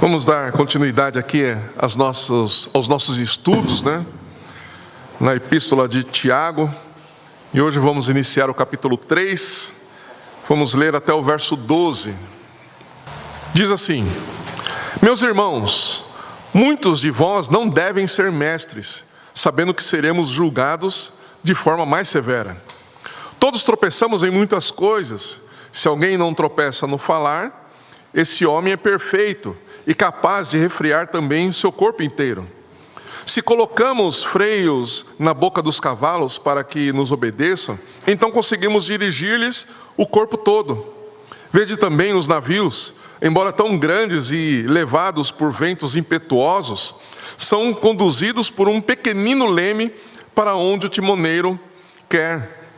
Vamos dar continuidade aqui aos nossos estudos, né? Na Epístola de Tiago. E hoje vamos iniciar o capítulo 3. Vamos ler até o verso 12. Diz assim: Meus irmãos, muitos de vós não devem ser mestres, sabendo que seremos julgados de forma mais severa. Todos tropeçamos em muitas coisas. Se alguém não tropeça no falar, esse homem é perfeito e capaz de refrear também seu corpo inteiro. Se colocamos freios na boca dos cavalos para que nos obedeçam, então conseguimos dirigir-lhes o corpo todo. Vede também os navios, embora tão grandes e levados por ventos impetuosos, são conduzidos por um pequenino leme para onde o timoneiro quer.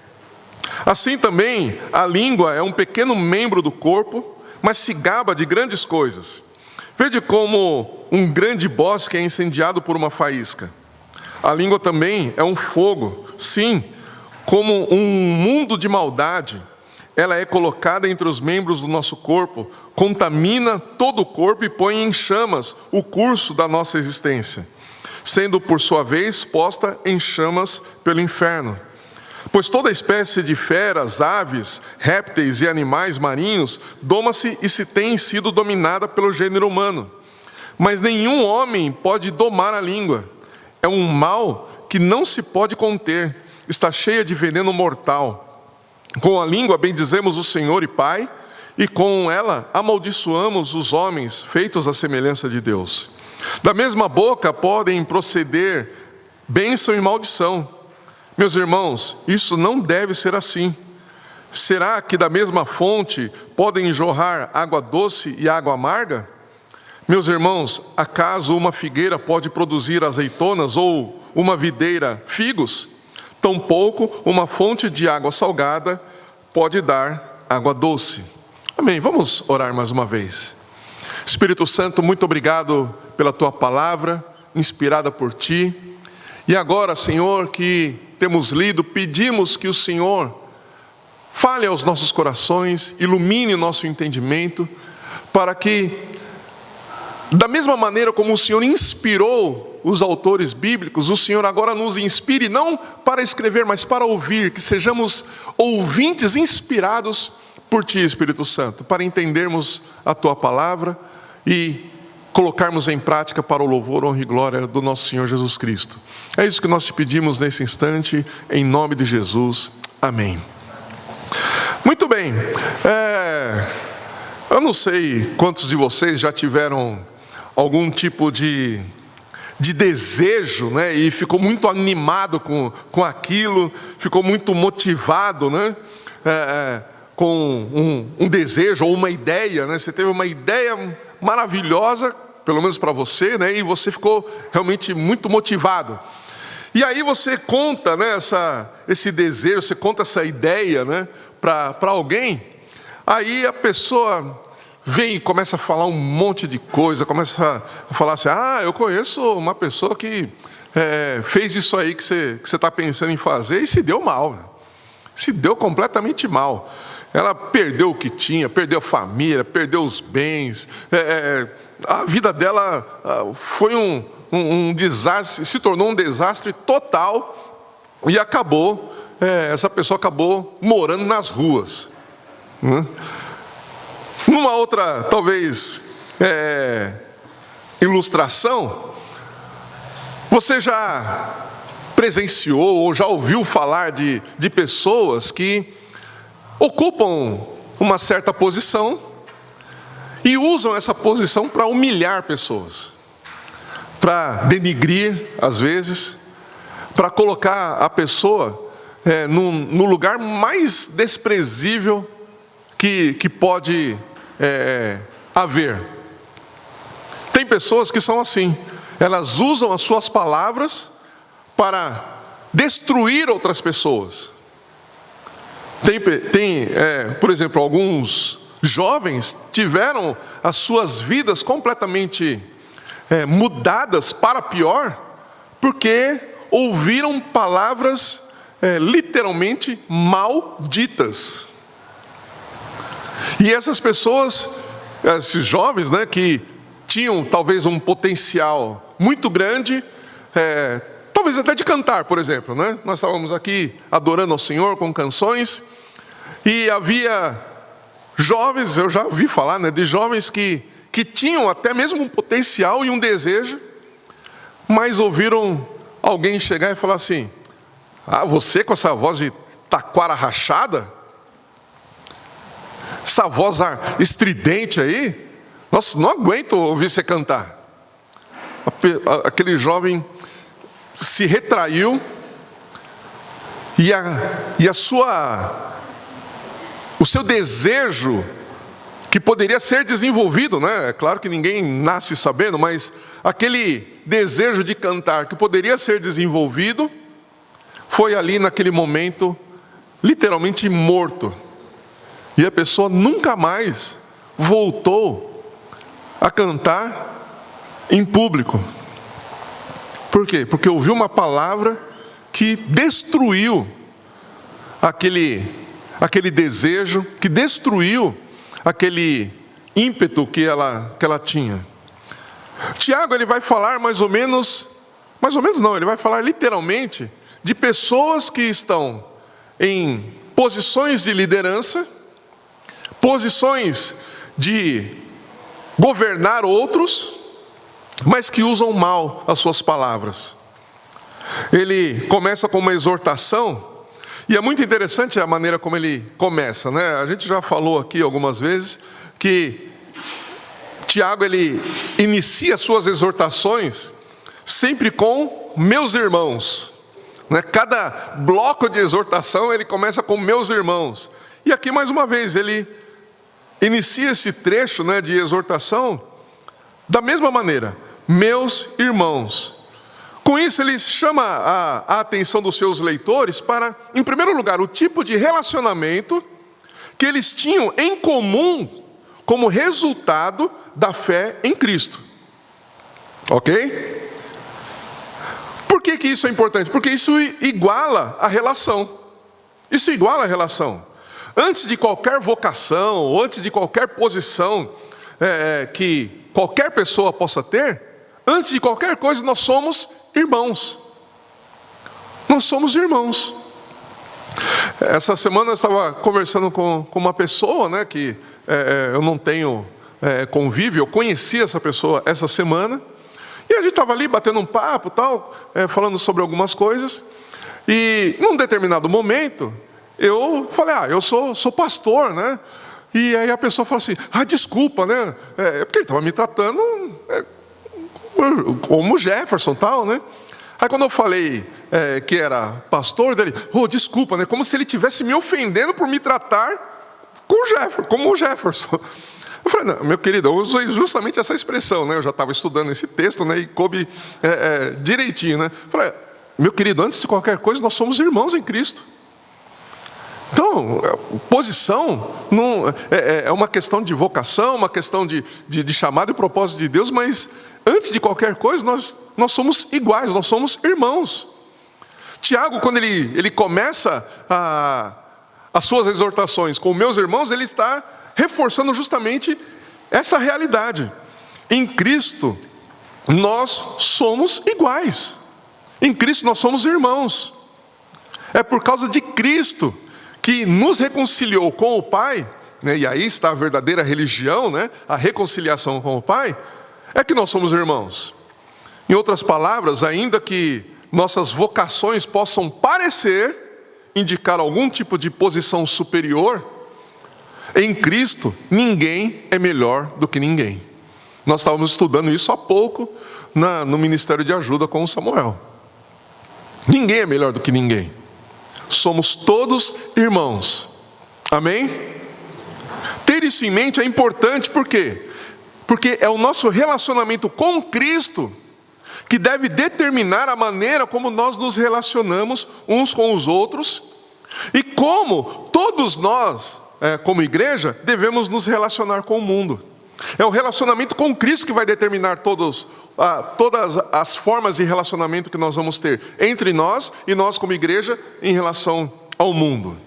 Assim também, a língua é um pequeno membro do corpo, mas se gaba de grandes coisas. Vede como um grande bosque é incendiado por uma faísca. A língua também é um fogo, sim, como um mundo de maldade. Ela é colocada entre os membros do nosso corpo, contamina todo o corpo e põe em chamas o curso da nossa existência, sendo por sua vez posta em chamas pelo inferno. Pois toda espécie de feras, aves, répteis e animais marinhos doma-se e se tem sido dominada pelo gênero humano. Mas nenhum homem pode domar a língua. É um mal que não se pode conter, está cheia de veneno mortal. Com a língua bendizemos o Senhor e Pai, e com ela amaldiçoamos os homens feitos à semelhança de Deus. Da mesma boca podem proceder bênção e maldição. Meus irmãos, isso não deve ser assim. Será que da mesma fonte podem jorrar água doce e água amarga? Meus irmãos, acaso uma figueira pode produzir azeitonas ou uma videira figos? Tampouco uma fonte de água salgada pode dar água doce. Amém. Vamos orar mais uma vez. Espírito Santo, muito obrigado pela Tua palavra, inspirada por Ti. E agora, Senhor, que temos lido, pedimos que o Senhor fale aos nossos corações, ilumine o nosso entendimento, para que, da mesma maneira como o Senhor inspirou os autores bíblicos, o Senhor agora nos inspire, não para escrever, mas para ouvir, que sejamos ouvintes inspirados por Ti, Espírito Santo, para entendermos a Tua palavra e colocarmos em prática para o louvor, honra e glória do nosso Senhor Jesus Cristo. É isso que nós te pedimos nesse instante, em nome de Jesus. Amém. Muito bem. Eu não sei quantos de vocês já tiveram algum tipo de desejo, né? E ficou muito animado com aquilo, ficou muito motivado, né? Com um desejo ou uma ideia, né? Você teve uma ideia maravilhosa, pelo menos para você, né? E você ficou realmente muito motivado. E aí você conta, né, esse desejo, você conta essa ideia, né, para alguém. Aí a pessoa vem e começa a falar um monte de coisa, começa a falar assim: eu conheço uma pessoa que fez isso aí que você está pensando em fazer e se deu mal, né? Se deu completamente mal. Ela perdeu o que tinha, perdeu a família, perdeu os bens, a vida dela foi um desastre, se tornou um desastre total e acabou, essa pessoa acabou morando nas ruas, né? Numa outra, talvez, ilustração, você já presenciou ou já ouviu falar de pessoas que ocupam uma certa posição e usam essa posição para humilhar pessoas, para denigrir, às vezes, para colocar a pessoa no lugar mais desprezível que pode haver. Tem pessoas que são assim, elas usam as suas palavras para destruir outras pessoas. Por exemplo, alguns jovens tiveram as suas vidas completamente mudadas para pior, porque ouviram palavras literalmente malditas. E essas pessoas, esses jovens, né, que tinham talvez um potencial muito grande, talvez até de cantar, por exemplo, né? Nós estávamos aqui adorando ao Senhor com canções, e havia jovens, eu já ouvi falar, né, de jovens que tinham até mesmo um potencial e um desejo, mas ouviram alguém chegar e falar assim: ah, você com essa voz de taquara rachada, essa voz estridente aí, nossa, não aguento ouvir você cantar. Aquele jovem se retraiu, e o seu desejo, que poderia ser desenvolvido, né? É claro que ninguém nasce sabendo, mas aquele desejo de cantar que poderia ser desenvolvido, foi ali naquele momento literalmente morto. E a pessoa nunca mais voltou a cantar em público. Por quê? Porque ouviu uma palavra que destruiu aquele desejo, que destruiu aquele ímpeto que ela tinha. Tiago, ele vai falar mais ou menos não, ele vai falar literalmente de pessoas que estão em posições de liderança, posições de governar outros, mas que usam mal as suas palavras. Ele começa com uma exortação, e é muito interessante a maneira como ele começa, né? A gente já falou aqui algumas vezes que Tiago, ele inicia suas exortações sempre com meus irmãos, né? Cada bloco de exortação ele começa com meus irmãos. E aqui mais uma vez ele inicia esse trecho, né, de exortação da mesma maneira, meus irmãos. Com isso ele chama a atenção dos seus leitores para, em primeiro lugar, o tipo de relacionamento que eles tinham em comum como resultado da fé em Cristo. Ok? Por que isso é importante? Porque isso iguala a relação. Isso iguala a relação. Antes de qualquer vocação, ou antes de qualquer posição que qualquer pessoa possa ter, antes de qualquer coisa, nós somos irmãos. Nós somos irmãos. Essa semana eu estava conversando com uma pessoa, né, que eu não tenho convívio, eu conheci essa pessoa essa semana, e a gente estava ali batendo um papo, tal, falando sobre algumas coisas, e num determinado momento, eu falei, eu sou pastor, né? E aí a pessoa falou assim, desculpa, né? Porque ele estava me tratando como Jefferson, tal, né? Aí quando eu falei que era pastor dele, desculpa, né? Como se ele estivesse me ofendendo por me tratar como o Jefferson. Eu falei, não, meu querido, eu usei justamente essa expressão, né? Eu já estava estudando esse texto, né? E coube direitinho, né? Eu falei, meu querido, antes de qualquer coisa, nós somos irmãos em Cristo. Então, posição não, é uma questão de vocação, uma questão de chamado e propósito de Deus, mas antes de qualquer coisa, nós somos iguais, nós somos irmãos. Tiago, quando ele começa as suas exortações com meus irmãos, ele está reforçando justamente essa realidade. Em Cristo, nós somos iguais. Em Cristo, nós somos irmãos. É por causa de Cristo que nos reconciliou com o Pai, né, e aí está a verdadeira religião, né, a reconciliação com o Pai, é que nós somos irmãos. Em outras palavras, ainda que nossas vocações possam parecer indicar algum tipo de posição superior, em Cristo ninguém é melhor do que ninguém. Nós estávamos estudando isso há pouco no Ministério de Ajuda com o Samuel. Ninguém é melhor do que ninguém. Somos todos irmãos. Amém? Ter isso em mente é importante, por quê? Porque é o nosso relacionamento com Cristo que deve determinar a maneira como nós nos relacionamos uns com os outros e como todos nós, como igreja, devemos nos relacionar com o mundo. É o relacionamento com Cristo que vai determinar todas as formas de relacionamento que nós vamos ter entre nós e nós como igreja em relação ao mundo.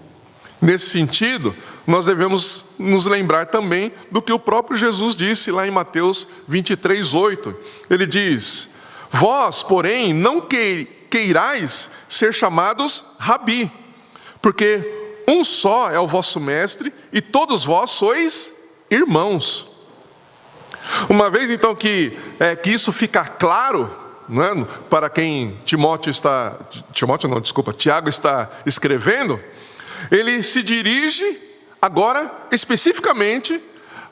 Nesse sentido, nós devemos nos lembrar também do que o próprio Jesus disse lá em Mateus 23:8. Ele diz: vós, porém, não queirais ser chamados Rabi, porque um só é o vosso mestre e todos vós sois irmãos. Uma vez então que isso fica claro, não é, para quem Tiago está escrevendo, ele se dirige agora especificamente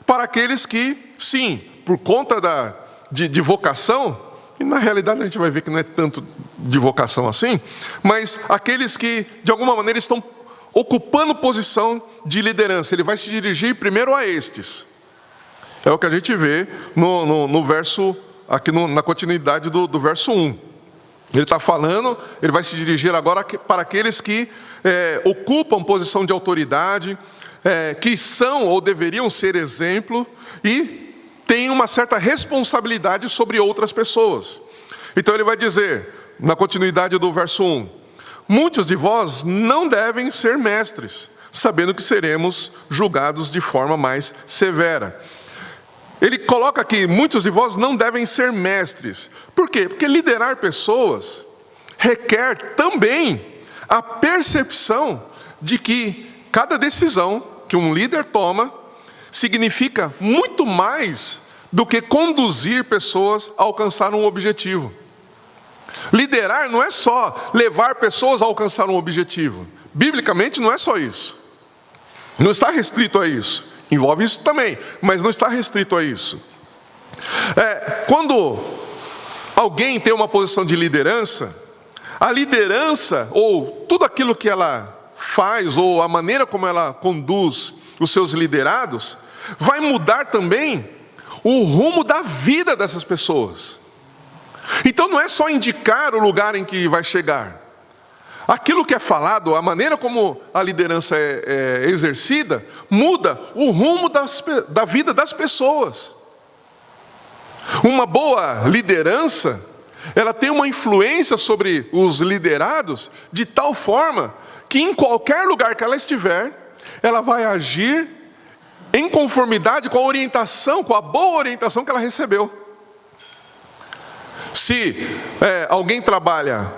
para aqueles que, sim, por conta de vocação, e na realidade a gente vai ver que não é tanto de vocação assim, mas aqueles que de alguma maneira estão ocupando posição de liderança. Ele vai se dirigir primeiro a estes. É o que a gente vê no verso, aqui na continuidade do verso 1. Ele está falando, ele vai se dirigir agora para aqueles que ocupam posição de autoridade, que são ou deveriam ser exemplo e têm uma certa responsabilidade sobre outras pessoas. Então ele vai dizer, na continuidade do verso 1, muitos de vós não devem ser mestres, sabendo que seremos julgados de forma mais severa. Ele coloca aqui, muitos de vós não devem ser mestres. Por quê? Porque liderar pessoas requer também a percepção de que cada decisão que um líder toma significa muito mais do que conduzir pessoas a alcançar um objetivo. Liderar não é só levar pessoas a alcançar um objetivo. Biblicamente não é só isso. Não está restrito a isso. Envolve isso também, mas não está restrito a isso. Quando alguém tem uma posição de liderança, a liderança, ou tudo aquilo que ela faz, ou a maneira como ela conduz os seus liderados, vai mudar também o rumo da vida dessas pessoas. Então não é só indicar o lugar em que vai chegar. Aquilo que é falado, a maneira como a liderança é exercida, muda o rumo da vida das pessoas. Uma boa liderança, ela tem uma influência sobre os liderados, de tal forma que em qualquer lugar que ela estiver, ela vai agir em conformidade com a orientação, com a boa orientação que ela recebeu. Se alguém trabalha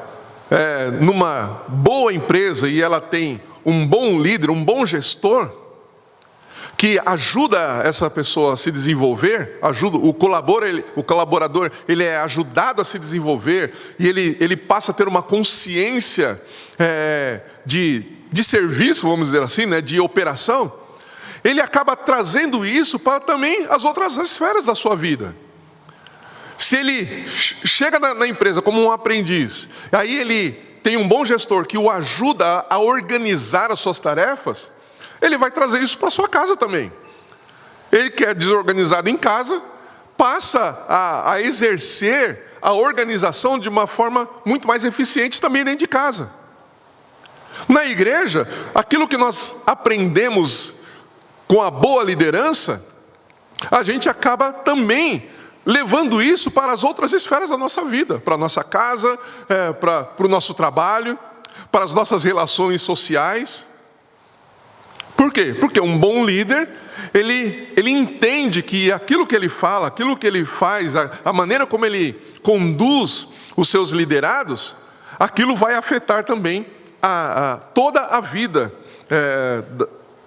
numa boa empresa e ela tem um bom líder, um bom gestor, que ajuda essa pessoa a se desenvolver, ajuda o colaborador, ele é ajudado a se desenvolver e ele passa a ter uma consciência de serviço, vamos dizer assim, né, de operação, ele acaba trazendo isso para também as outras esferas da sua vida. Se ele chega na empresa como um aprendiz, aí ele tem um bom gestor que o ajuda a organizar as suas tarefas, ele vai trazer isso para a sua casa também. Ele que é desorganizado em casa, passa a exercer a organização de uma forma muito mais eficiente também dentro de casa. Na igreja, aquilo que nós aprendemos com a boa liderança, a gente acaba também levando isso para as outras esferas da nossa vida, para a nossa casa, para o nosso trabalho, para as nossas relações sociais. Por quê? Porque um bom líder, ele entende que aquilo que ele fala, aquilo que ele faz, a maneira como ele conduz os seus liderados, aquilo vai afetar também toda a vida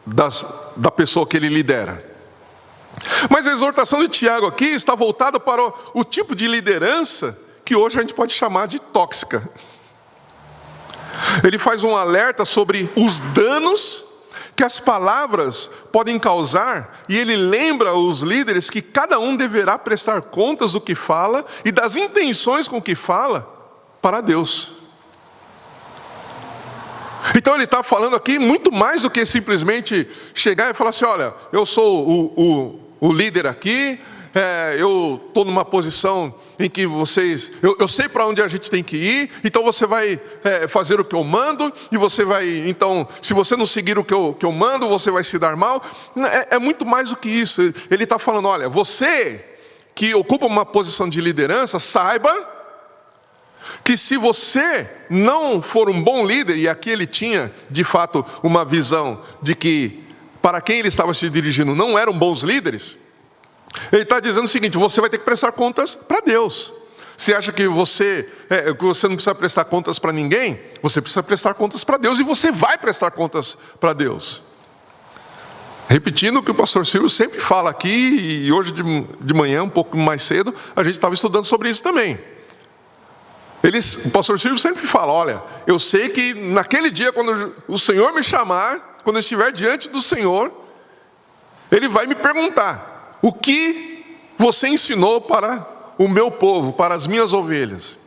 da pessoa que ele lidera. Mas a exortação de Tiago aqui está voltada para o tipo de liderança que hoje a gente pode chamar de tóxica. Ele faz um alerta sobre os danos que as palavras podem causar, e ele lembra os líderes que cada um deverá prestar contas do que fala e das intenções com que fala para Deus. Então ele está falando aqui muito mais do que simplesmente chegar e falar assim: olha, eu sou o líder aqui, eu estou numa posição em que eu sei para onde a gente tem que ir, então você vai fazer o que eu mando, e você vai, então, se você não seguir o que eu mando, você vai se dar mal. É muito mais do que isso. Ele está falando: olha, você que ocupa uma posição de liderança, saiba que se você não for um bom líder, e aqui ele tinha, de fato, uma visão de que para quem ele estava se dirigindo não eram bons líderes, ele está dizendo o seguinte: você vai ter que prestar contas para Deus. Você acha que você não precisa prestar contas para ninguém? Você precisa prestar contas para Deus, e você vai prestar contas para Deus. Repetindo o que o pastor Silvio sempre fala aqui, e hoje de manhã, um pouco mais cedo, a gente estava estudando sobre isso também. O pastor Silvio sempre fala: olha, eu sei que naquele dia, quando o Senhor me chamar, quando eu estiver diante do Senhor, Ele vai me perguntar: o que você ensinou para o meu povo, para as minhas ovelhas?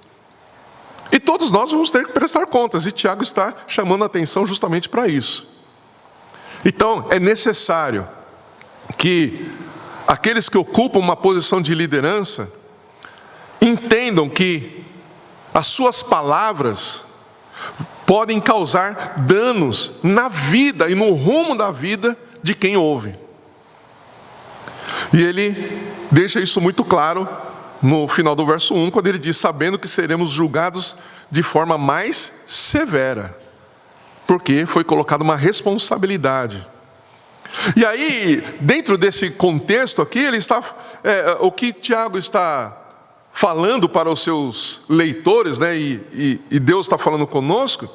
E todos nós vamos ter que prestar contas, e Tiago está chamando a atenção justamente para isso. Então, é necessário que aqueles que ocupam uma posição de liderança entendam que as suas palavras podem causar danos na vida e no rumo da vida de quem ouve. E ele deixa isso muito claro no final do verso 1, quando ele diz: sabendo que seremos julgados de forma mais severa, porque foi colocada uma responsabilidade. E aí, dentro desse contexto aqui, o que Tiago está falando para os seus leitores, né, e Deus está falando conosco,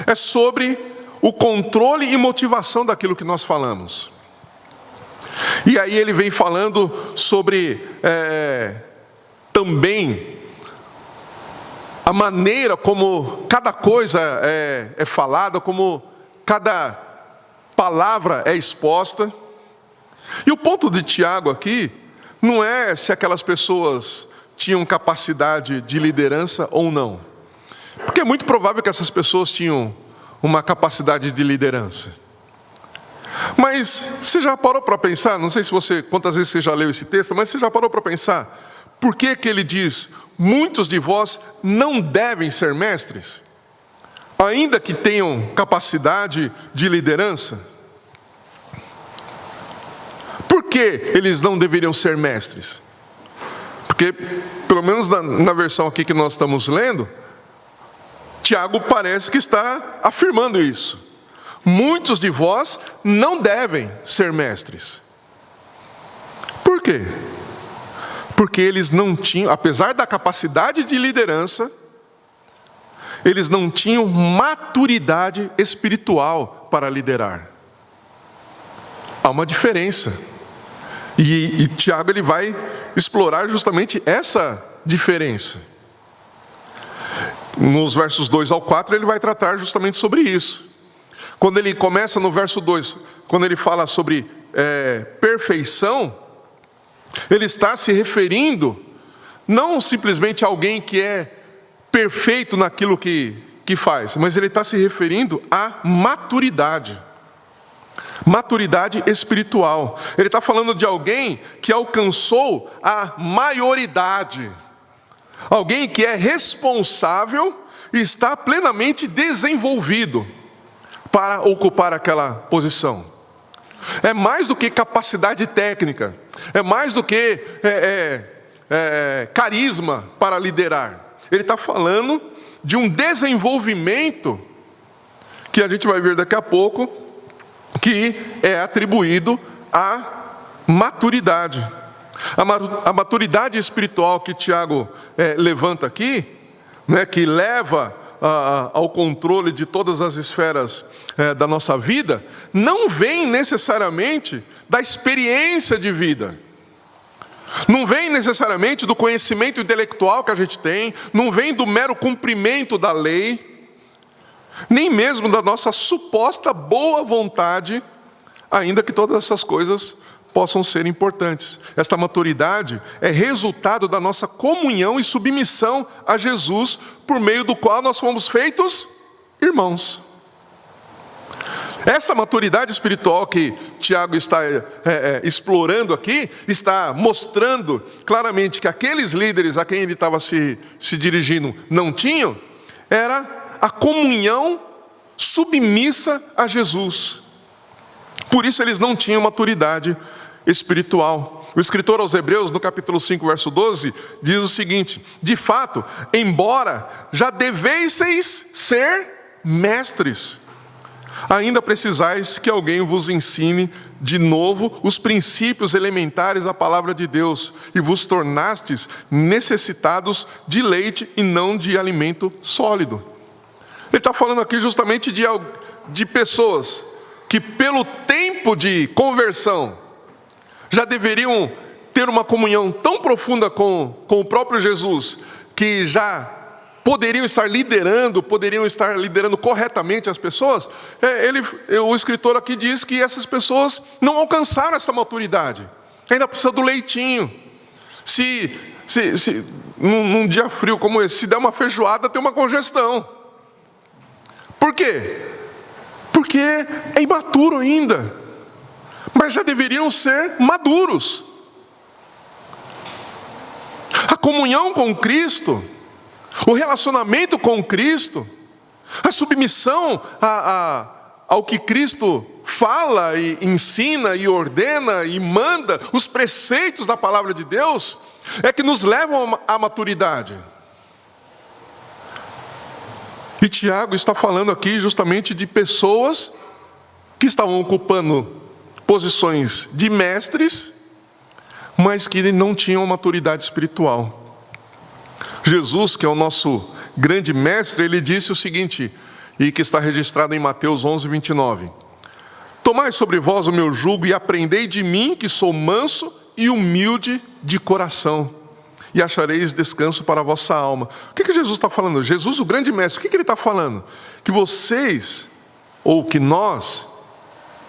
é sobre o controle e motivação daquilo que nós falamos. E aí ele vem falando sobre também a maneira como cada coisa é falada, como cada palavra é exposta. E o ponto de Tiago aqui não é se aquelas pessoas tinham capacidade de liderança ou não, porque é muito provável que essas pessoas tinham uma capacidade de liderança. Mas você já parou para pensar, não sei quantas vezes você já leu esse texto, mas você já parou para pensar por que ele diz: muitos de vós não devem ser mestres, ainda que tenham capacidade de liderança? Por que eles não deveriam ser mestres? Porque, pelo menos na versão aqui que nós estamos lendo, Tiago parece que está afirmando isso. Muitos de vós não devem ser mestres. Por quê? Porque eles não tinham, apesar da capacidade de liderança, eles não tinham maturidade espiritual para liderar. Há uma diferença. E Tiago ele vai explorar justamente essa diferença. Nos versos 2 ao 4 ele vai tratar justamente sobre isso. Quando ele começa no verso 2, quando ele fala sobre perfeição, ele está se referindo não simplesmente a alguém que é perfeito naquilo que faz, mas ele está se referindo à maturidade. Maturidade espiritual. Ele está falando de alguém que alcançou a maioridade. Alguém que é responsável e está plenamente desenvolvido para ocupar aquela posição. É mais do que capacidade técnica. É mais do que carisma para liderar. Ele está falando de um desenvolvimento que a gente vai ver daqui a pouco, que é atribuído à maturidade. A maturidade espiritual que Tiago levanta aqui, né, que leva ao controle de todas as esferas da nossa vida, não vem necessariamente da experiência de vida. Não vem necessariamente do conhecimento intelectual que a gente tem, não vem do mero cumprimento da lei, nem mesmo da nossa suposta boa vontade, ainda que todas essas coisas possam ser importantes. Esta maturidade é resultado da nossa comunhão e submissão a Jesus, por meio do qual nós fomos feitos irmãos. Essa maturidade espiritual que Tiago está explorando aqui, está mostrando claramente que aqueles líderes a quem ele estava se dirigindo não tinham, era a comunhão submissa a Jesus. Por isso eles não tinham maturidade espiritual. O escritor aos Hebreus, no capítulo 5, verso 12, diz o seguinte: de fato, embora já devesseis ser mestres, ainda precisais que alguém vos ensine de novo os princípios elementares da palavra de Deus, e vos tornastes necessitados de leite e não de alimento sólido. Ele está falando aqui justamente de pessoas que, pelo tempo de conversão, já deveriam ter uma comunhão tão profunda com o próprio Jesus, que já poderiam estar liderando corretamente as pessoas. O escritor aqui diz que essas pessoas não alcançaram essa maturidade, ainda precisa do leitinho. Num dia frio como esse, se der uma feijoada, tem uma congestão. Por quê? Porque é imaturo ainda, mas já deveriam ser maduros. A comunhão com Cristo, o relacionamento com Cristo, a submissão ao que Cristo fala e ensina e ordena e manda, os preceitos da palavra de Deus, é que nos levam à maturidade. E Tiago está falando aqui justamente de pessoas que estavam ocupando posições de mestres, mas que não tinham maturidade espiritual. Jesus, que é o nosso grande mestre, ele disse o seguinte, e que está registrado em Mateus 11, 29. Tomai sobre vós o meu jugo e aprendei de mim, que sou manso e humilde de coração, e achareis descanso para a vossa alma. O que Jesus está falando? Jesus, o grande mestre, o que ele está falando? Que vocês, ou que nós,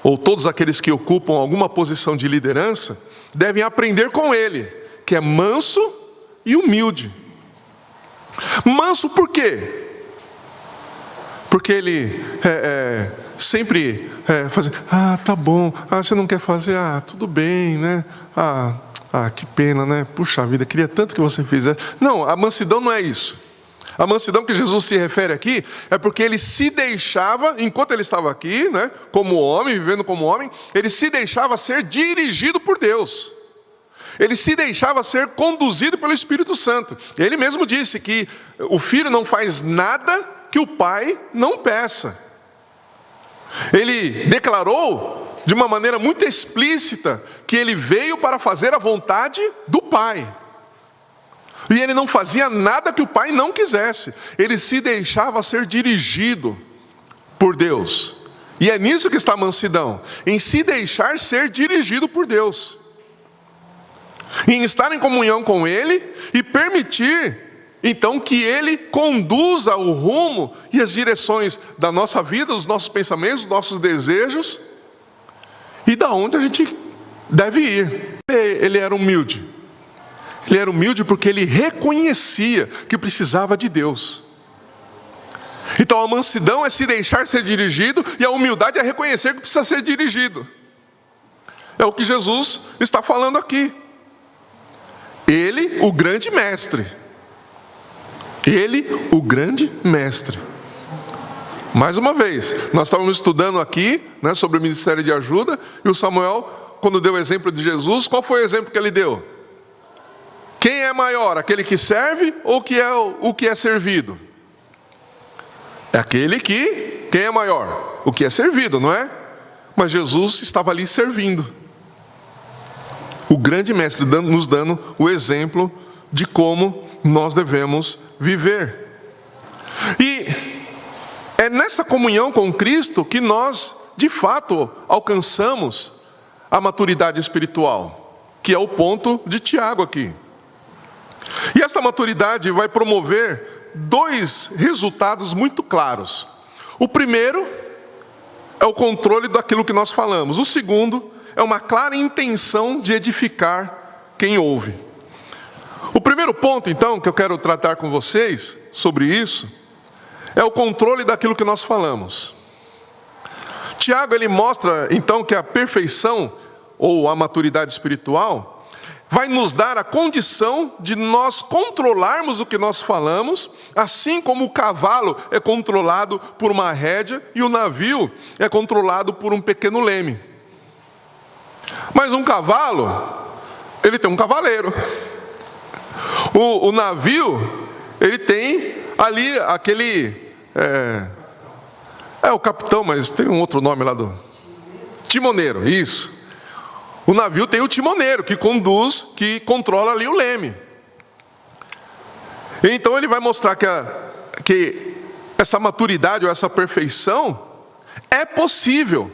ou todos aqueles que ocupam alguma posição de liderança, devem aprender com ele, que é manso e humilde. Manso por quê? Porque ele sempre faz, tá bom, você não quer fazer, tudo bem, né? Que pena, né? Puxa vida, queria tanto que você fizesse. Não, a mansidão não é isso. A mansidão que Jesus se refere aqui é porque ele se deixava, enquanto ele estava aqui, né, como homem, vivendo como homem, ele se deixava ser dirigido por Deus. Ele se deixava ser conduzido pelo Espírito Santo. Ele mesmo disse que o filho não faz nada que o pai não peça. Ele declarou de uma maneira muito explícita que ele veio para fazer a vontade do Pai. E ele não fazia nada que o Pai não quisesse. Ele se deixava ser dirigido por Deus. E é nisso que está a mansidão, em se deixar ser dirigido por Deus, em estar em comunhão com Ele e permitir, então, que Ele conduza o rumo e as direções da nossa vida, dos nossos pensamentos, dos nossos desejos, e da onde a gente deve ir. Ele era humilde. Ele era humilde porque ele reconhecia que precisava de Deus. Então a mansidão é se deixar ser dirigido, e a humildade é reconhecer que precisa ser dirigido. É o que Jesus está falando aqui. Ele, o grande mestre. Ele, o grande mestre. Mais uma vez, nós estávamos estudando aqui, né, sobre o ministério de ajuda, e o Samuel, quando deu o exemplo de Jesus, qual foi o exemplo que ele deu? Quem é maior, aquele que serve ou o que é servido? É aquele que, quem é maior? O que é servido, não é? Mas Jesus estava ali servindo. O grande mestre nos dando o exemplo de como nós devemos viver. E é nessa comunhão com Cristo que nós, de fato, alcançamos a maturidade espiritual, que é o ponto de Tiago aqui. E essa maturidade vai promover dois resultados muito claros. O primeiro é o controle daquilo que nós falamos. O segundo é uma clara intenção de edificar quem ouve. O primeiro ponto, então, que eu quero tratar com vocês sobre isso, é o controle daquilo que nós falamos. Tiago, ele mostra, então, que a perfeição, ou a maturidade espiritual, vai nos dar a condição de nós controlarmos o que nós falamos, assim como o cavalo é controlado por uma rédea e o navio é controlado por um pequeno leme. Mas um cavalo, ele tem um cavaleiro. O navio, ele tem ali aquele... o capitão, mas tem um outro nome lá do... Timoneiro, isso. O navio tem o timoneiro, que conduz, que controla ali o leme. Então ele vai mostrar que essa maturidade ou essa perfeição é possível,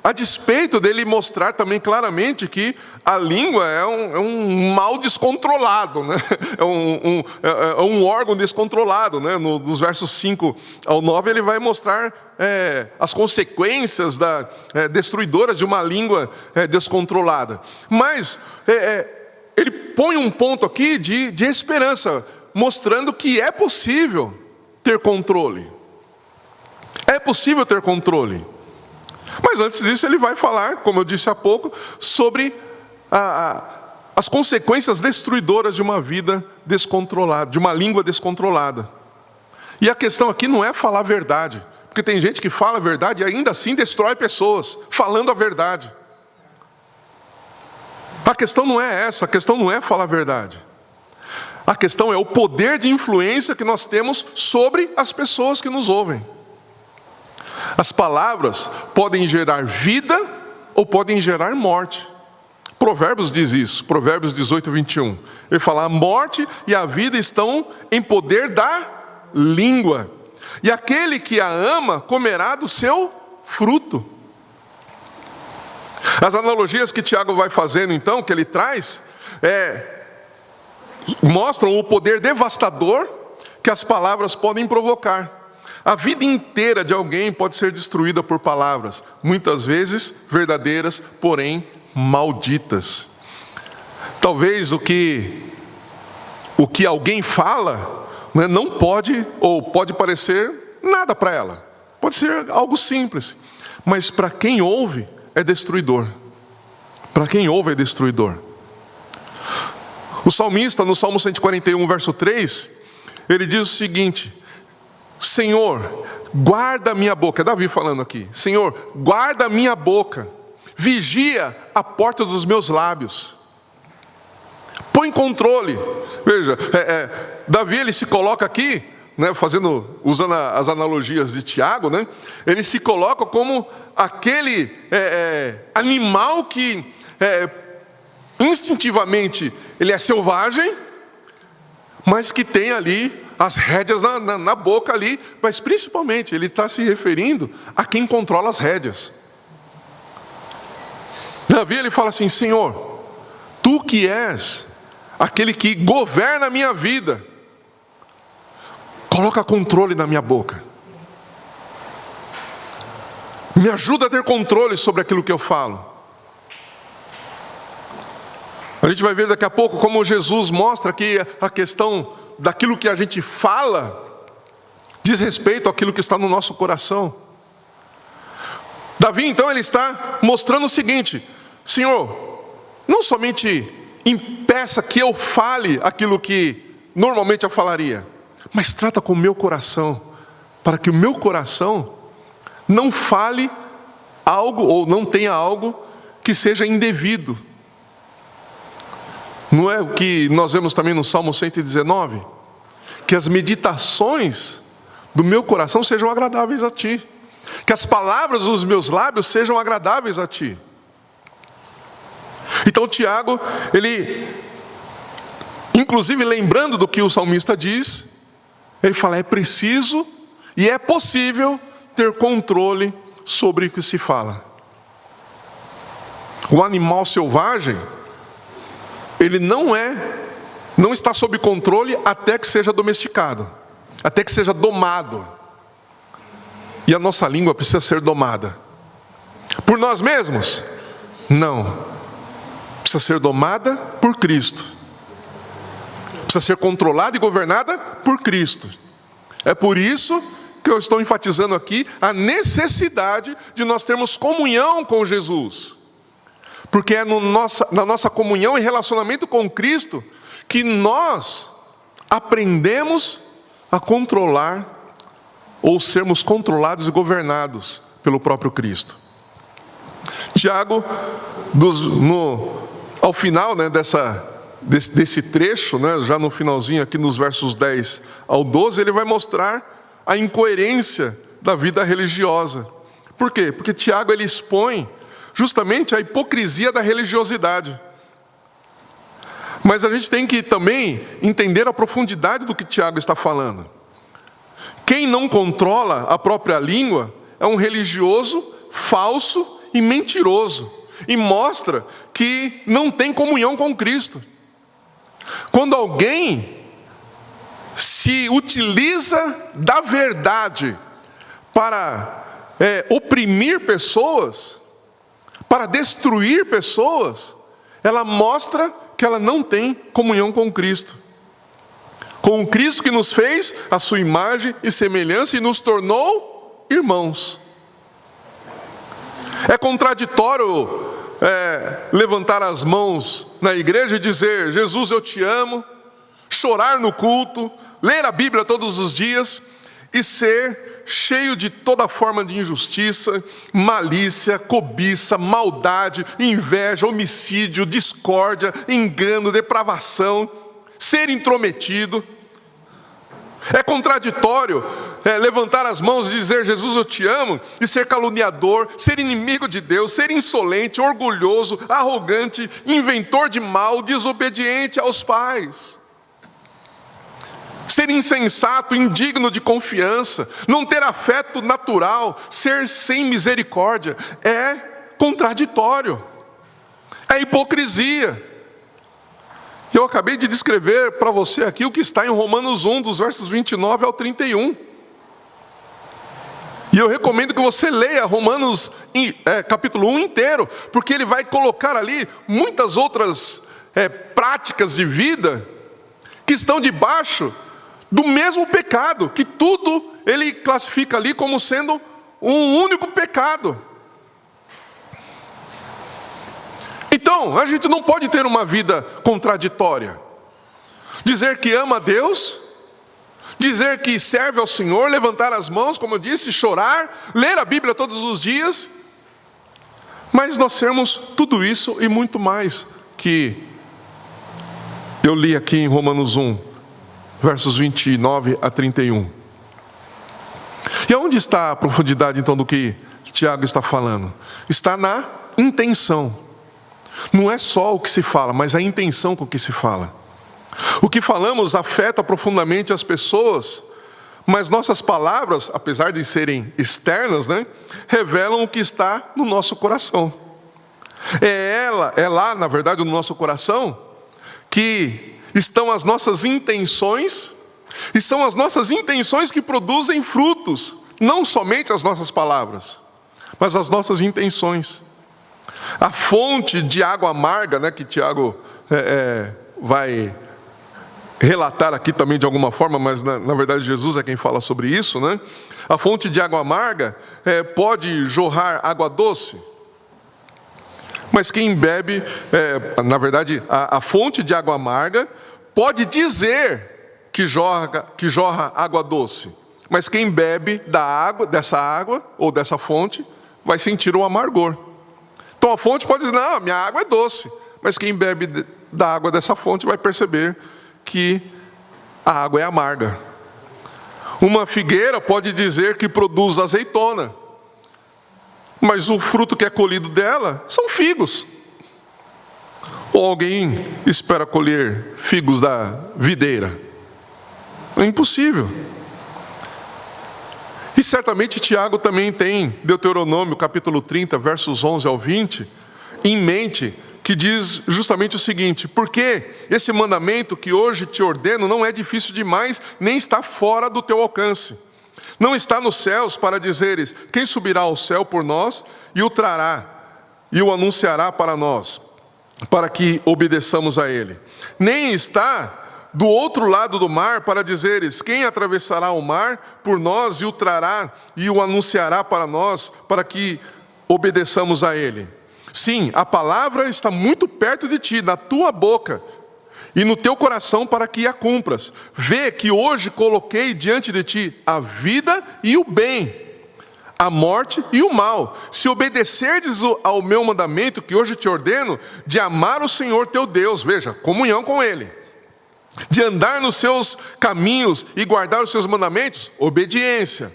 a despeito dele mostrar também claramente que a língua é um mal descontrolado, né? É um órgão descontrolado, né? Nos versos 5 ao 9 ele vai mostrar as consequências destruidoras de uma língua descontrolada. Mas ele põe um ponto aqui de esperança, mostrando que é possível ter controle. É possível ter controle. Mas antes disso ele vai falar, como eu disse há pouco, sobre as consequências destruidoras de uma vida descontrolada, de uma língua descontrolada. E a questão aqui não é falar a verdade, porque tem gente que fala a verdade e ainda assim destrói pessoas, falando a verdade. A questão não é essa, a questão não é falar a verdade. A questão é o poder de influência que nós temos sobre as pessoas que nos ouvem. As palavras podem gerar vida ou podem gerar morte. Provérbios diz isso, Provérbios 18, 21. Ele fala, a morte e a vida estão em poder da língua. E aquele que a ama comerá do seu fruto. As analogias que Tiago vai fazendo então, que ele traz, mostram o poder devastador que as palavras podem provocar. A vida inteira de alguém pode ser destruída por palavras, muitas vezes verdadeiras, porém malditas. Talvez o que alguém fala, né, não pode, ou pode parecer nada para ela. Pode ser algo simples, mas para quem ouve é destruidor. Para quem ouve é destruidor. O salmista, no Salmo 141, verso 3, ele diz o seguinte: Senhor, guarda a minha boca. É Davi falando aqui. Senhor, guarda a minha boca, vigia a porta dos meus lábios. Põe controle. Veja, Davi ele se coloca aqui, né, usando as analogias de Tiago, né, ele se coloca como aquele animal que instintivamente ele é selvagem, mas que tem ali as rédeas na boca ali, mas principalmente ele está se referindo a quem controla as rédeas. Davi ele fala assim: Senhor, Tu que és aquele que governa a minha vida, coloca controle na minha boca, me ajuda a ter controle sobre aquilo que eu falo. A gente vai ver daqui a pouco como Jesus mostra que a questão daquilo que a gente fala diz respeito àquilo que está no nosso coração. Davi então ele está mostrando o seguinte: Senhor, não somente impeça que eu fale aquilo que normalmente eu falaria, mas trata com o meu coração, para que o meu coração não fale algo ou não tenha algo que seja indevido. Não é o que nós vemos também no Salmo 119? Que as meditações do meu coração sejam agradáveis a Ti, que as palavras dos meus lábios sejam agradáveis a Ti. Então Tiago, ele, inclusive lembrando do que o salmista diz, ele fala: é preciso e é possível ter controle sobre o que se fala. O animal selvagem, ele não está sob controle até que seja domesticado, até que seja domado. E a nossa língua precisa ser domada. Por nós mesmos? Não. Precisa ser domada por Cristo. Precisa ser controlada e governada por Cristo. É por isso que eu estou enfatizando aqui a necessidade de nós termos comunhão com Jesus. Porque é na nossa comunhão e relacionamento com Cristo que nós aprendemos a controlar ou sermos controlados e governados pelo próprio Cristo. Tiago, no Ao final, né, desse trecho, né, já no finalzinho aqui nos versos 10 ao 12, ele vai mostrar a incoerência da vida religiosa. Por quê? Porque Tiago ele expõe justamente a hipocrisia da religiosidade. Mas a gente tem que também entender a profundidade do que Tiago está falando. Quem não controla a própria língua é um religioso falso e mentiroso, e mostra que não tem comunhão com Cristo. Quando alguém se utiliza da verdade para oprimir pessoas, para destruir pessoas, ela mostra que ela não tem comunhão com Cristo. Com o Cristo que nos fez a sua imagem e semelhança e nos tornou irmãos. É contraditório levantar as mãos na igreja e dizer: Jesus, eu te amo, chorar no culto, ler a Bíblia todos os dias e ser cheio de toda forma de injustiça, malícia, cobiça, maldade, inveja, homicídio, discórdia, engano, depravação, ser intrometido. É contraditório levantar as mãos e dizer: Jesus, eu te amo, e ser caluniador, ser inimigo de Deus, ser insolente, orgulhoso, arrogante, inventor de mal, desobediente aos pais. Ser insensato, indigno de confiança, não ter afeto natural, ser sem misericórdia, é contraditório, é hipocrisia. Eu acabei de descrever para você aqui o que está em Romanos 1, dos versos 29 ao 31. E eu recomendo que você leia Romanos capítulo 1 inteiro, porque ele vai colocar ali muitas outras práticas de vida que estão debaixo do mesmo pecado, que tudo ele classifica ali como sendo um único pecado. Então, a gente não pode ter uma vida contraditória. Dizer que ama a Deus, dizer que serve ao Senhor, levantar as mãos, como eu disse, chorar, ler a Bíblia todos os dias, mas nós sermos tudo isso e muito mais que eu li aqui em Romanos 1, versos 29 a 31. E aonde está a profundidade então do que Tiago está falando? Está na intenção. Não é só o que se fala, mas a intenção com que se fala. O que falamos afeta profundamente as pessoas, mas nossas palavras, apesar de serem externas, revelam o que está no nosso coração. É lá, na verdade, no nosso coração, que estão as nossas intenções, e são as nossas intenções que produzem frutos, não somente as nossas palavras, mas as nossas intenções. A fonte de água amarga, que Tiago vai relatar aqui também de alguma forma, mas na verdade Jesus é quem fala sobre isso, A fonte de água amarga pode jorrar água doce, mas quem bebe, na verdade, a fonte de água amarga pode dizer que jorra água doce, mas quem bebe dessa água ou dessa fonte vai sentir o amargor. Então a fonte pode dizer: não, minha água é doce, mas quem bebe da água dessa fonte vai perceber que a água é amarga. Uma figueira pode dizer que produz azeitona, mas o fruto que é colhido dela são figos. Ou alguém espera colher figos da videira? É impossível. E certamente Tiago também tem Deuteronômio capítulo 30, versos 11 ao 20, em mente, que diz justamente o seguinte: porque esse mandamento que hoje te ordeno não é difícil demais, nem está fora do teu alcance. Não está nos céus para dizeres: quem subirá ao céu por nós e o trará e o anunciará para nós, para que obedeçamos a ele. Nem está do outro lado do mar para dizeres: quem atravessará o mar por nós e o trará e o anunciará para nós, para que obedeçamos a ele. Sim, a palavra está muito perto de ti, na tua boca e no teu coração, para que a cumpras. Vê que hoje coloquei diante de ti a vida e o bem, a morte e o mal, se obedecerdes ao meu mandamento, que hoje te ordeno, de amar o Senhor teu Deus, veja, comunhão com Ele, de andar nos seus caminhos e guardar os seus mandamentos, obediência,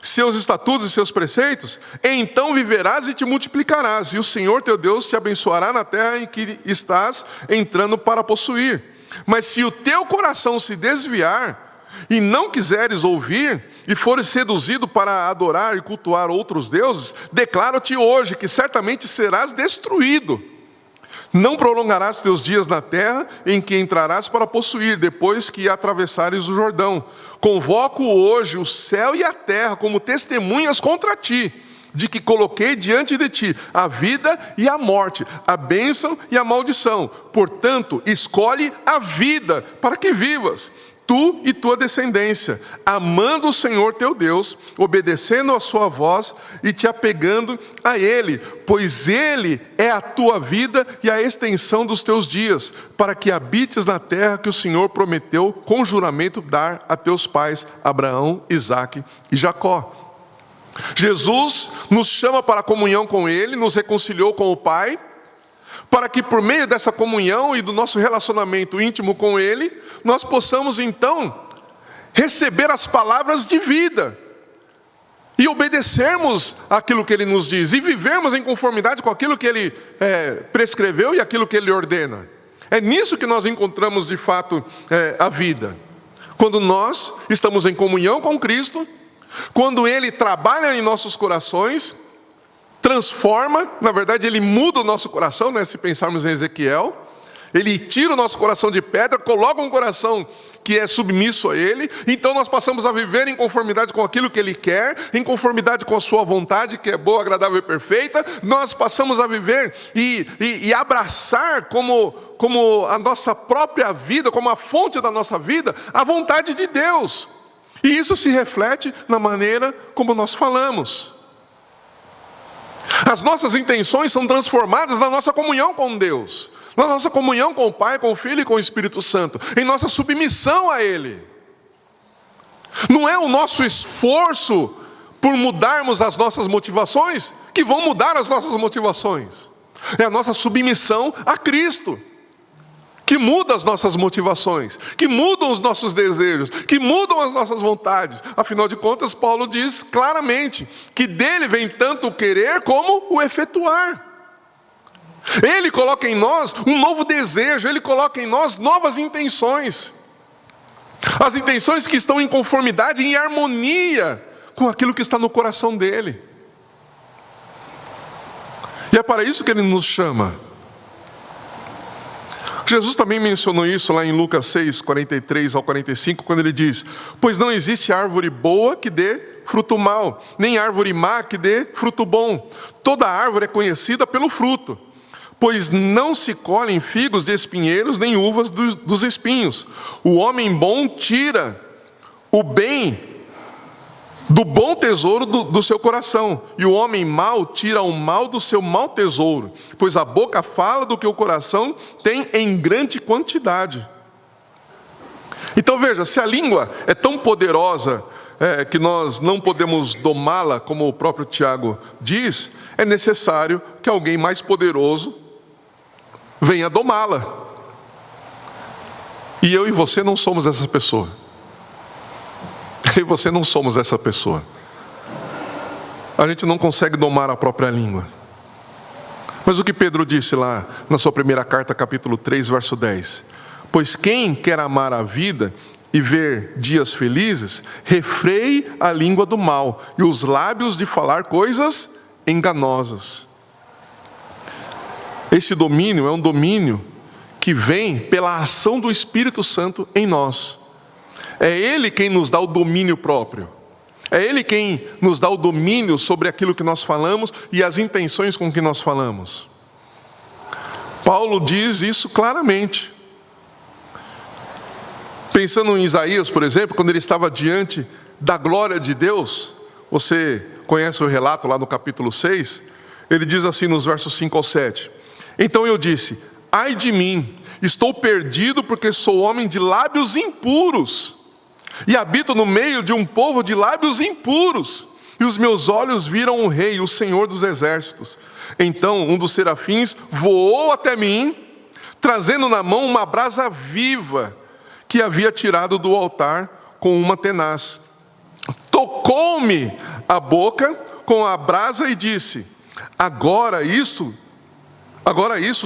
seus estatutos e seus preceitos, então viverás e te multiplicarás, e o Senhor teu Deus te abençoará na terra em que estás entrando para possuir. Mas se o teu coração se desviar e não quiseres ouvir, e fores seduzido para adorar e cultuar outros deuses, declaro-te hoje que certamente serás destruído. Não prolongarás teus dias na terra em que entrarás para possuir, depois que atravessares o Jordão. Convoco hoje o céu e a terra como testemunhas contra ti, de que coloquei diante de ti a vida e a morte, a bênção e a maldição. Portanto, escolhe a vida para que vivas, tu e tua descendência, amando o Senhor teu Deus, obedecendo a sua voz e te apegando a Ele, pois Ele é a tua vida e a extensão dos teus dias, para que habites na terra que o Senhor prometeu com juramento dar a teus pais, Abraão, Isaque e Jacó. Jesus nos chama para a comunhão com Ele, nos reconciliou com o Pai, para que por meio dessa comunhão e do nosso relacionamento íntimo com Ele, nós possamos então receber as palavras de vida e obedecermos aquilo que Ele nos diz e vivermos em conformidade com aquilo que Ele prescreveu e aquilo que Ele ordena. É nisso que nós encontramos de fato a vida. Quando nós estamos em comunhão com Cristo, quando Ele trabalha em nossos corações, transforma, na verdade Ele muda o nosso coração, né? Se pensarmos em Ezequiel, Ele tira o nosso coração de pedra, coloca um coração que é submisso a Ele, então nós passamos a viver em conformidade com aquilo que Ele quer, em conformidade com a sua vontade, que é boa, agradável e perfeita, nós passamos a viver e abraçar como a nossa própria vida, como a fonte da nossa vida, a vontade de Deus, e isso se reflete na maneira como nós falamos. As nossas intenções são transformadas na nossa comunhão com Deus, na nossa comunhão com o Pai, com o Filho e com o Espírito Santo, em nossa submissão a Ele. Não é o nosso esforço por mudarmos as nossas motivações que vão mudar as nossas motivações. É a nossa submissão a Cristo que muda as nossas motivações, que mudam os nossos desejos, que mudam as nossas vontades. Afinal de contas, Paulo diz claramente que dele vem tanto o querer como o efetuar. Ele coloca em nós um novo desejo, Ele coloca em nós novas intenções. As intenções que estão em conformidade, em harmonia com aquilo que está no coração dEle. E é para isso que Ele nos chama. Jesus também mencionou isso lá em Lucas 6, 43 ao 45, quando Ele diz: pois não existe árvore boa que dê fruto mau, nem árvore má que dê fruto bom. Toda árvore é conhecida pelo fruto. Pois não se colhem figos de espinheiros, nem uvas dos espinhos. O homem bom tira o bem do bom tesouro do seu coração, e o homem mau tira o mal do seu mau tesouro, pois a boca fala do que o coração tem em grande quantidade. Então veja, se a língua é tão poderosa que nós não podemos domá-la, como o próprio Tiago diz, é necessário que alguém mais poderoso venha domá-la. E eu e você não somos essa pessoa. Eu e você não somos essa pessoa. A gente não consegue domar a própria língua. Mas o que Pedro disse lá na sua primeira carta, capítulo 3, verso 10: pois quem quer amar a vida e ver dias felizes, refreie a língua do mal e os lábios de falar coisas enganosas. Esse domínio é um domínio que vem pela ação do Espírito Santo em nós. É Ele quem nos dá o domínio próprio. É Ele quem nos dá o domínio sobre aquilo que nós falamos e as intenções com que nós falamos. Paulo diz isso claramente. Pensando em Isaías, por exemplo, quando ele estava diante da glória de Deus, você conhece o relato lá no capítulo 6, ele diz assim nos versos 5 ao 7. Então eu disse: ai de mim, estou perdido porque sou homem de lábios impuros, e habito no meio de um povo de lábios impuros, e os meus olhos viram o Rei, o Senhor dos Exércitos. Então um dos serafins voou até mim, trazendo na mão uma brasa viva, que havia tirado do altar com uma tenaz. Tocou-me a boca com a brasa e disse: Agora isso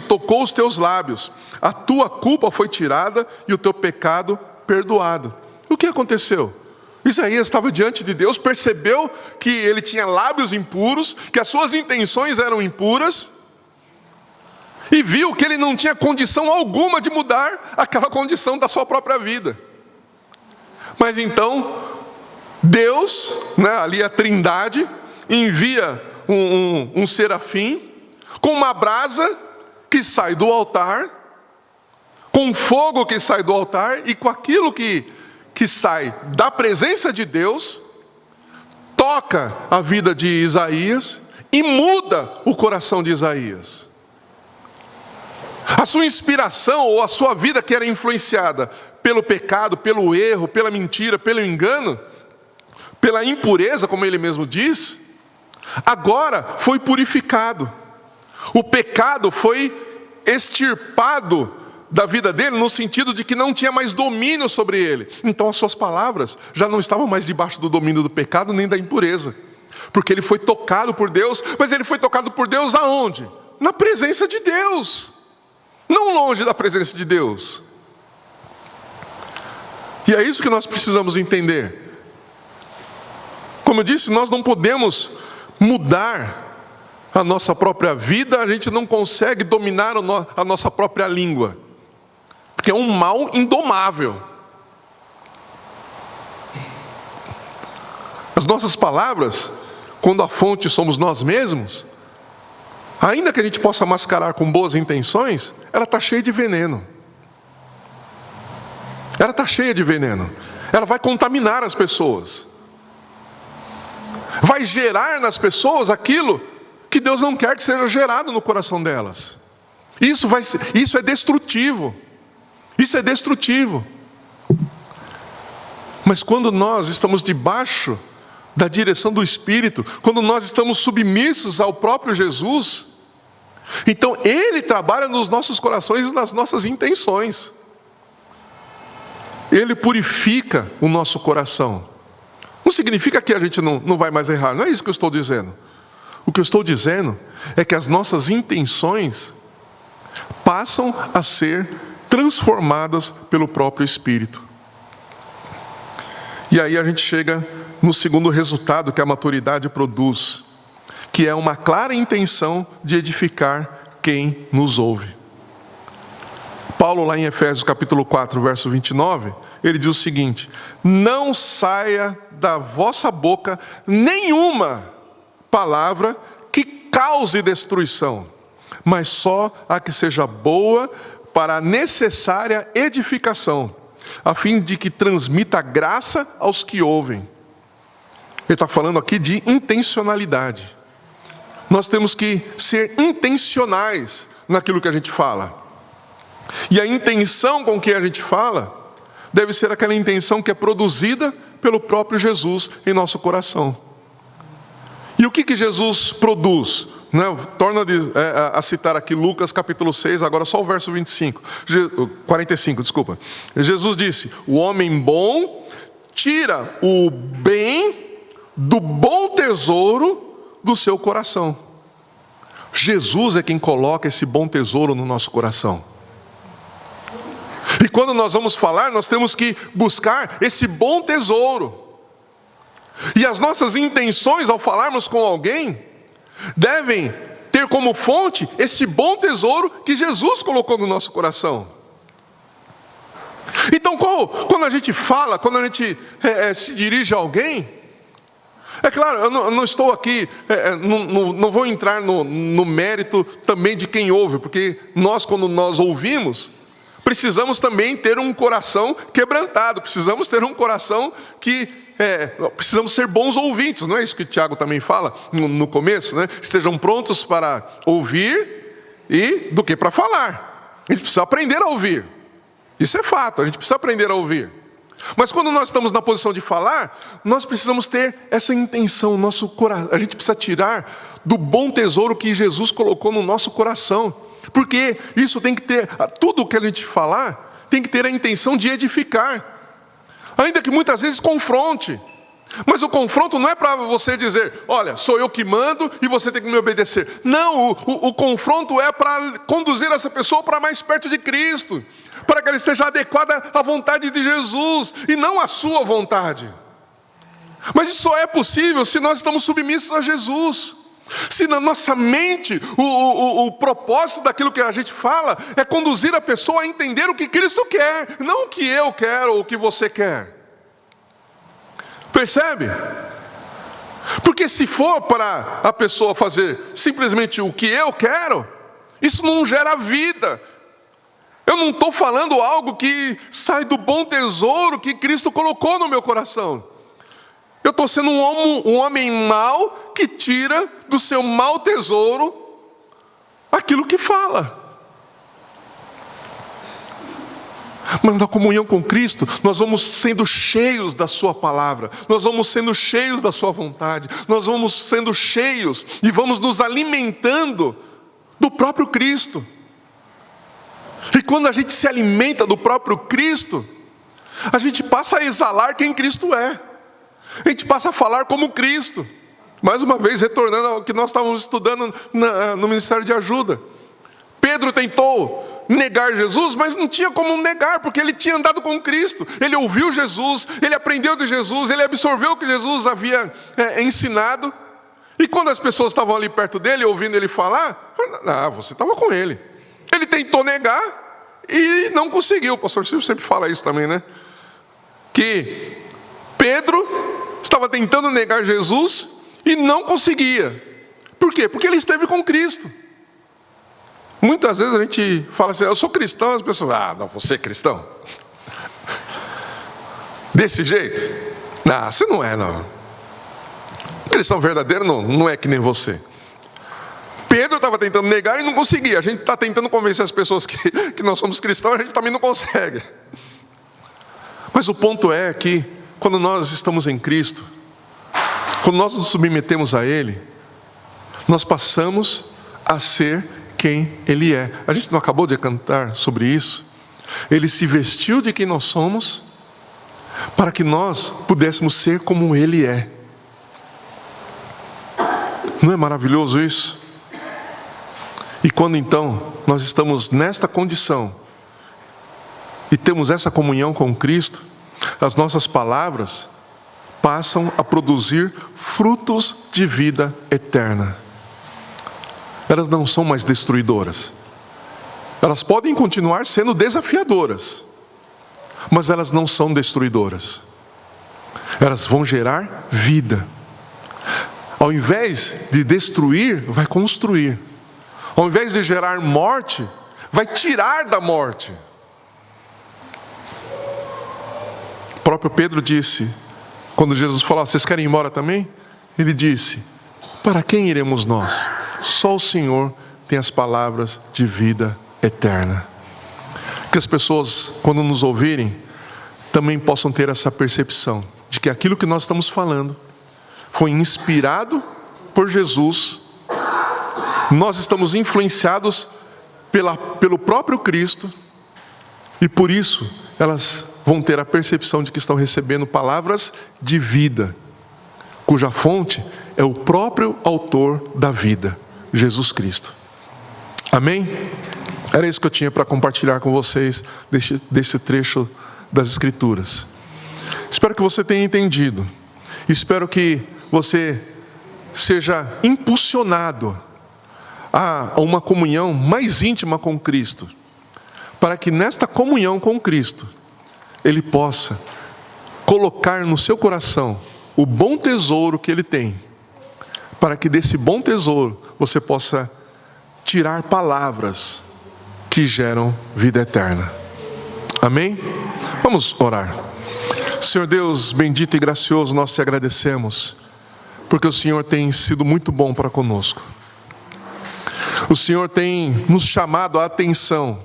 tocou os teus lábios. A tua culpa foi tirada e o teu pecado perdoado. O que aconteceu? Isaías estava diante de Deus, percebeu que ele tinha lábios impuros, que as suas intenções eram impuras, e viu que ele não tinha condição alguma de mudar aquela condição da sua própria vida. Mas então, Deus, ali a Trindade, envia um serafim com uma brasa que sai do altar, com fogo que sai do altar, e com aquilo que sai da presença de Deus, toca a vida de Isaías e muda o coração de Isaías. A sua inspiração ou a sua vida que era influenciada pelo pecado, pelo erro, pela mentira, pelo engano, pela impureza, como ele mesmo diz, agora foi purificado. O pecado foi extirpado da vida dele, no sentido de que não tinha mais domínio sobre ele. Então as suas palavras já não estavam mais debaixo do domínio do pecado nem da impureza, porque ele foi tocado por Deus. Mas ele foi tocado por Deus aonde? Na presença de Deus, não longe da presença de Deus. E é isso que nós precisamos entender. Como eu disse, nós não podemos mudar a nossa própria vida, a gente não consegue dominar a nossa própria língua, porque é um mal indomável. As nossas palavras, quando a fonte somos nós mesmos, ainda que a gente possa mascarar com boas intenções, ela está cheia de veneno. Ela está cheia de veneno. Ela vai contaminar as pessoas. Vai gerar nas pessoas aquilo que Deus não quer que seja gerado no coração delas. Isso é destrutivo. Isso é destrutivo. Mas quando nós estamos debaixo da direção do Espírito, quando nós estamos submissos ao próprio Jesus, então Ele trabalha nos nossos corações e nas nossas intenções. Ele purifica o nosso coração. Não significa que a gente não vai mais errar, não é isso que eu estou dizendo. O que eu estou dizendo é que as nossas intenções passam a ser transformadas pelo próprio Espírito. E aí a gente chega no segundo resultado que a maturidade produz, que é uma clara intenção de edificar quem nos ouve. Paulo, lá em Efésios capítulo 4, verso 29, ele diz o seguinte: não saia da vossa boca nenhuma palavra que cause destruição, mas só a que seja boa para a necessária edificação, a fim de que transmita graça aos que ouvem. Ele está falando aqui de intencionalidade. Nós temos que ser intencionais naquilo que a gente fala. E a intenção com que a gente fala deve ser aquela intenção que é produzida pelo próprio Jesus em nosso coração. E o que Jesus produz? Torna a citar aqui Lucas capítulo 6, agora só o verso 45. Jesus disse: o homem bom tira o bem do bom tesouro do seu coração. Jesus é quem coloca esse bom tesouro no nosso coração. E quando nós vamos falar, nós temos que buscar esse bom tesouro. E as nossas intenções ao falarmos com alguém devem ter como fonte esse bom tesouro que Jesus colocou no nosso coração. Então, quando a gente fala, quando a gente se dirige a alguém, é claro, eu não estou aqui, não vou entrar no mérito também de quem ouve, porque nós, quando nós ouvimos, precisamos também ter um coração quebrantado, precisamos ter um coração que precisamos ser bons ouvintes, não é isso que o Tiago também fala no começo, né? Estejam prontos para ouvir e do que para falar. A gente precisa aprender a ouvir, isso é fato, a gente precisa aprender a ouvir. Mas quando nós estamos na posição de falar, nós precisamos ter essa intenção, nosso coração. A gente precisa tirar do bom tesouro que Jesus colocou no nosso coração. Porque isso tem que ter, tudo o que a gente falar, tem que ter a intenção de edificar. Ainda que muitas vezes confronte. Mas o confronto não é para você dizer, olha, sou eu que mando e você tem que me obedecer. Não, o confronto é para conduzir essa pessoa para mais perto de Cristo, para que ela esteja adequada à vontade de Jesus e não à sua vontade. Mas isso só é possível se nós estamos submissos a Jesus. Se na nossa mente o propósito daquilo que a gente fala é conduzir a pessoa a entender o que Cristo quer, não o que eu quero ou o que você quer. Percebe? Porque se for para a pessoa fazer simplesmente o que eu quero, isso não gera vida. Eu não estou falando algo que sai do bom tesouro que Cristo colocou no meu coração. Eu estou sendo um homem mau que tira do seu mau tesouro aquilo que fala. Mas na comunhão com Cristo, nós vamos sendo cheios da sua palavra, nós vamos sendo cheios da sua vontade, nós vamos sendo cheios e vamos nos alimentando do próprio Cristo. E quando a gente se alimenta do próprio Cristo, a gente passa a exalar quem Cristo é. A gente passa a falar como Cristo. Mais uma vez, retornando ao que nós estávamos estudando no Ministério de Ajuda. Pedro tentou negar Jesus, mas não tinha como negar, porque ele tinha andado com Cristo. Ele ouviu Jesus, ele aprendeu de Jesus, ele absorveu o que Jesus havia ensinado. E quando as pessoas estavam ali perto dele, ouvindo ele falar, você estava com ele. Ele tentou negar e não conseguiu. O pastor Silvio sempre fala isso também, né? Que Pedro estava tentando negar Jesus e não conseguia. Por quê? Porque ele esteve com Cristo. Muitas vezes a gente fala assim, eu sou cristão, as pessoas, não, você é cristão? Desse jeito? Não, você não é, não. Cristão verdadeiro não é que nem você. Pedro estava tentando negar e não conseguia. A gente está tentando convencer as pessoas que nós somos cristãos, a gente também não consegue. Mas o ponto é que, quando nós estamos em Cristo, quando nós nos submetemos a Ele, nós passamos a ser quem Ele é. A gente não acabou de cantar sobre isso? Ele se vestiu de quem nós somos, para que nós pudéssemos ser como Ele é. Não é maravilhoso isso? E quando então nós estamos nesta condição e temos essa comunhão com Cristo, as nossas palavras passam a produzir frutos de vida eterna. Elas não são mais destruidoras. Elas podem continuar sendo desafiadoras, mas elas não são destruidoras. Elas vão gerar vida. Ao invés de destruir, vai construir. Ao invés de gerar morte, vai tirar da morte. O próprio Pedro disse, quando Jesus falou, vocês querem ir embora também? Ele disse, para quem iremos nós? Só o Senhor tem as palavras de vida eterna. Que as pessoas, quando nos ouvirem, também possam ter essa percepção de que aquilo que nós estamos falando foi inspirado por Jesus. Nós estamos influenciados pelo próprio Cristo, e por isso elas vão ter a percepção de que estão recebendo palavras de vida, cuja fonte é o próprio autor da vida, Jesus Cristo. Amém? Era isso que eu tinha para compartilhar com vocês desse trecho das Escrituras. Espero que você tenha entendido. Espero que você seja impulsionado a uma comunhão mais íntima com Cristo, para que nesta comunhão com Cristo Ele possa colocar no seu coração o bom tesouro que Ele tem, para que desse bom tesouro você possa tirar palavras que geram vida eterna. Amém? Vamos orar. Senhor Deus, bendito e gracioso, nós te agradecemos, porque o Senhor tem sido muito bom para conosco. O Senhor tem nos chamado a atenção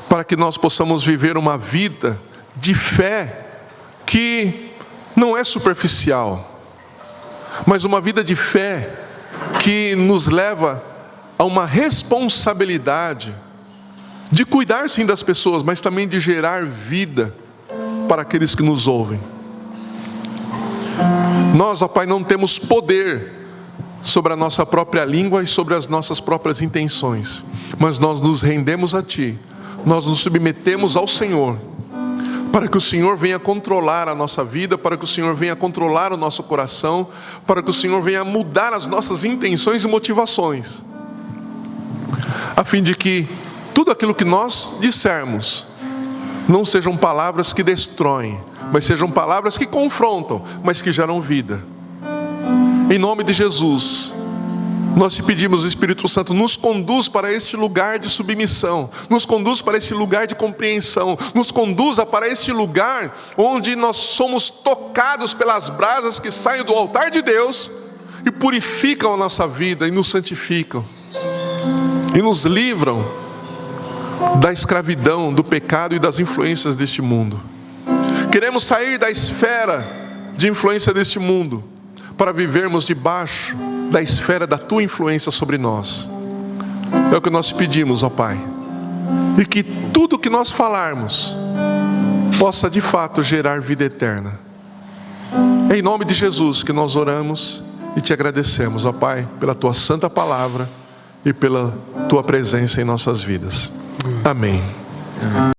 para que nós possamos viver uma vida de fé que não é superficial, mas uma vida de fé que nos leva a uma responsabilidade de cuidar sim das pessoas, mas também de gerar vida para aqueles que nos ouvem. Nós, ó Pai, não temos poder sobre a nossa própria língua e sobre as nossas próprias intenções, mas nós nos rendemos a Ti, nós nos submetemos ao Senhor, para que o Senhor venha controlar a nossa vida, para que o Senhor venha controlar o nosso coração, para que o Senhor venha mudar as nossas intenções e motivações, a fim de que tudo aquilo que nós dissermos não sejam palavras que destroem, mas sejam palavras que confrontam, mas que geram vida. Em nome de Jesus, nós te pedimos, Espírito Santo, nos conduz para este lugar de submissão, nos conduz para este lugar de compreensão, nos conduza para este lugar onde nós somos tocados pelas brasas que saem do altar de Deus e purificam a nossa vida e nos santificam e nos livram da escravidão, do pecado e das influências deste mundo. Queremos sair da esfera de influência deste mundo para vivermos debaixo da esfera da Tua influência sobre nós. É o que nós te pedimos, ó Pai, e que tudo que nós falarmos possa de fato gerar vida eterna. É em nome de Jesus que nós oramos e te agradecemos, ó Pai, pela Tua santa palavra e pela Tua presença em nossas vidas. Amém.